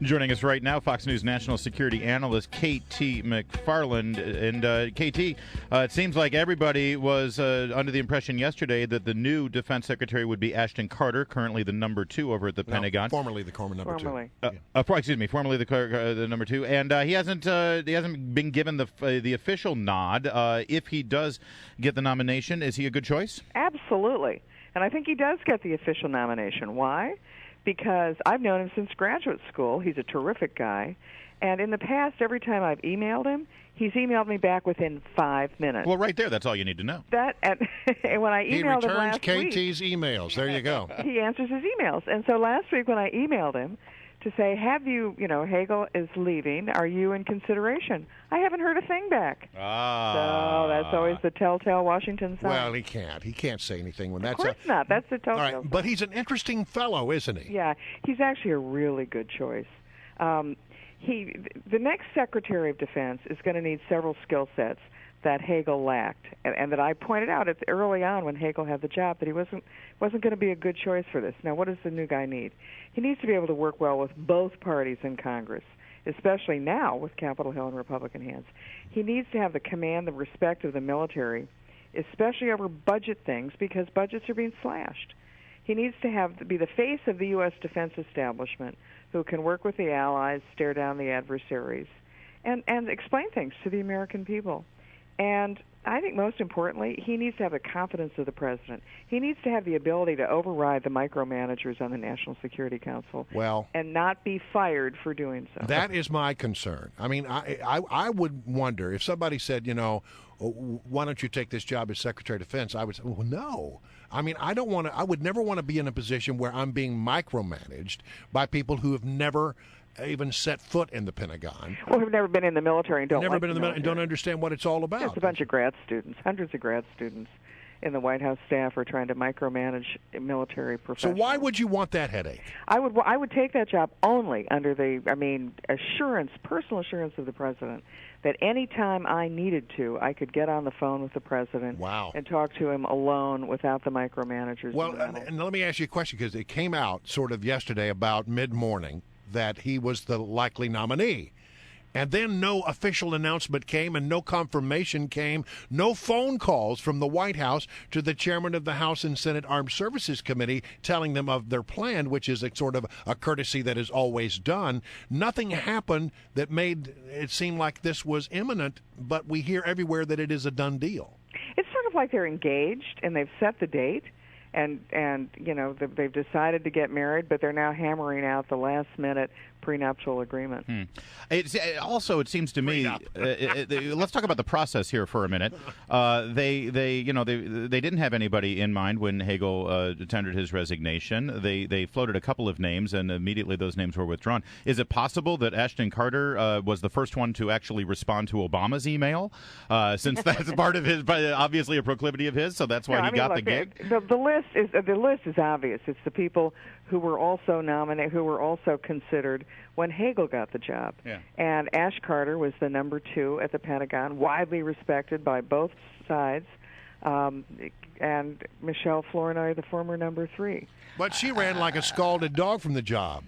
Joining us right now, Fox News national security analyst KT McFarland. And KT, it seems like everybody was under the impression yesterday that the new defense secretary would be Ashton Carter, currently the number 2 over at the Pentagon. Formerly the number 2. Formerly the number 2. And he hasn't been given the official nod. If he does get the nomination, is he a good choice? Absolutely. And I think he does get the official nomination. Why? Because I've known him since graduate school. He's a terrific guy. And in the past, every time I've emailed him, he's emailed me back within 5 minutes. Well, right there, that's all you need to know. And when I emailed him last week... He returns KT's emails. There you go. He answers his emails. And so last week when I emailed him to say, Hagel is leaving, are you in consideration? I haven't heard a thing back. So that's always the telltale Washington sign. Well, he can't say anything when that's... Of course not. That's the telltale sign. But he's an interesting fellow, isn't he? Yeah, he's actually a really good choice. The next Secretary of Defense is going to need several skill sets that Hagel lacked, and that I pointed out early on when Hagel had the job that he wasn't going to be a good choice for this. Now, what does the new guy need? He needs to be able to work well with both parties in Congress, especially now with Capitol Hill in Republican hands. He needs to have the command, the respect of the military, especially over budget things, because budgets are being slashed. He needs to be the face of the U.S. defense establishment who can work with the allies, stare down the adversaries, and explain things to the American people. And I think most importantly, he needs to have the confidence of the president. He needs to have the ability to override the micromanagers on the National Security Council and not be fired for doing so. That is my concern. I mean, I would wonder if somebody said, why don't you take this job as Secretary of Defense? I would say, well, no. I mean, I would never want to be in a position where I'm being micromanaged by people who have never even set foot in the Pentagon. Or have never been in the military and don't never been in the military and don't understand what it's all about. There's a bunch of grad students, hundreds of grad students in the White House staff are trying to micromanage military professionals. So why would you want that headache? I would take that job only under the, personal assurance of the president that any time I needed to, I could get on the phone with the president and talk to him alone without the micromanagers. Well, and let me ask you a question, because it came out sort of yesterday about mid-morning that he was the likely nominee. And then no official announcement came and no confirmation came, no phone calls from the White House to the chairman of the House and Senate Armed Services Committee telling them of their plan, which is a sort of a courtesy that is always done. Nothing happened that made it seem like this was imminent, but we hear everywhere that it is a done deal. It's sort of like they're engaged and they've set the date. And they've decided to get married, but they're now hammering out the last-minute prenuptial agreement. It seems to me. Let's talk about the process here for a minute. They didn't have anybody in mind when Hagel tendered his resignation. They floated a couple of names, and immediately those names were withdrawn. Is it possible that Ashton Carter was the first one to actually respond to Obama's email, since that's part of his, obviously a proclivity of his? So that's why he got the gig. The list is obvious. It's the people who were also nominated, who were also considered when Hagel got the job. Yeah. And Ash Carter was the number 2 at the Pentagon, widely respected by both sides, and Michelle Flournoy, the former number 3. But she ran like a scalded dog from the job.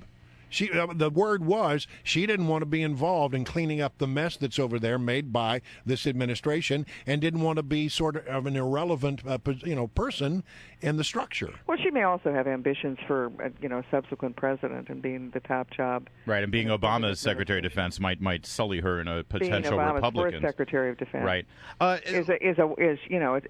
The word was she didn't want to be involved in cleaning up the mess that's over there made by this administration, and didn't want to be sort of an irrelevant, person in the structure. Well, she may also have ambitions for, a subsequent president and being the top job. Right, and being Obama's Secretary of Defense might sully her in a potential Republican. Being Obama's first Secretary of Defense. Right.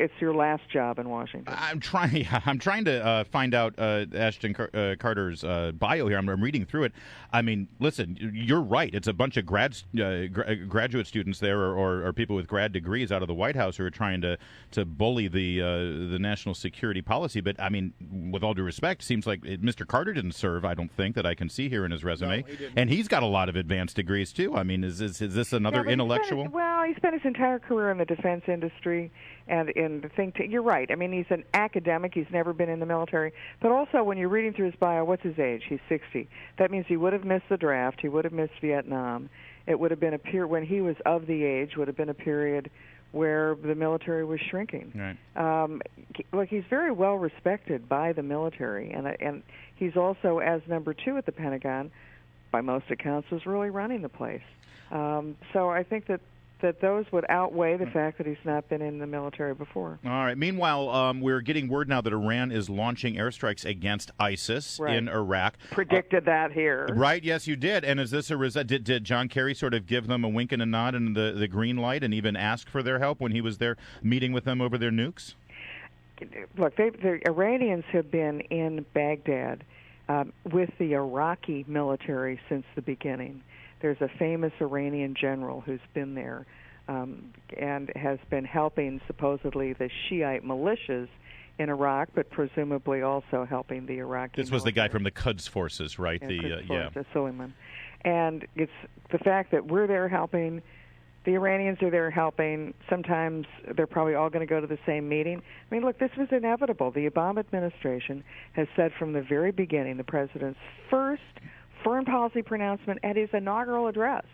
It's your last job in Washington. I'm trying to find out Ashton Carter's bio here. I'm reading through it. I mean, listen, you're right. It's a bunch of graduate students there, or people with grad degrees out of the White House who are trying to bully the national security policy. But I mean, with all due respect, it seems like Mr. Carter didn't serve. I don't think that I can see here in his resume, and he's got a lot of advanced degrees too. I mean, is this another intellectual? He spent his entire career in the defense industry and in the think tank. You're right. I mean, he's an academic. He's never been in the military. But also, when you're reading through his bio, what's his age? He's 60. That means he would have missed the draft. He would have missed Vietnam. It would have been a period when he was of the age. Would have been a period where the military was shrinking. Right. Look, he's very well respected by the military, and he's also, as number 2 at the Pentagon, by most accounts, was really running the place. So I think that those would outweigh the fact that he's not been in the military before. All right. Meanwhile, we're getting word now that Iran is launching airstrikes against ISIS in Iraq. Predicted that here. Right. Yes, you did. And is this did John Kerry sort of give them a wink and a nod and the green light and even ask for their help when he was there meeting with them over their nukes? Look, the Iranians have been in Baghdad with the Iraqi military since the beginning. There's a famous Iranian general who's been there and has been helping supposedly the Shiite militias in Iraq, but presumably also helping the Iraqi This was the guy from the Quds forces, right? Suleiman. And it's the fact that we're there helping, the Iranians are there helping. Sometimes they're probably all going to go to the same meeting. I mean, look, this was inevitable. The Obama administration has said from the very beginning, the president's first foreign policy pronouncement at his inaugural address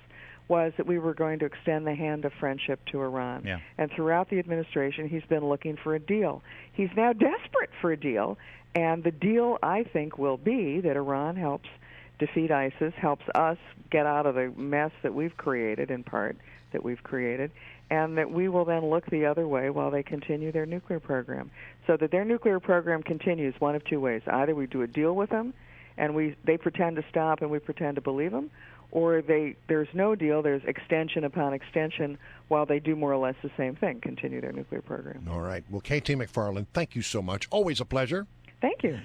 was that we were going to extend the hand of friendship to Iran. Yeah. And throughout the administration, he's been looking for a deal. He's now desperate for a deal, and the deal, I think, will be that Iran helps defeat ISIS, helps us get out of the mess that we've created, in part, and that we will then look the other way while they continue their nuclear program. So that their nuclear program continues one of two ways. Either we do a deal with them, and they pretend to stop and we pretend to believe them, or there's no deal, there's extension upon extension while they do more or less the same thing, continue their nuclear program. All right. Well, KT McFarland, thank you so much. Always a pleasure. Thank you.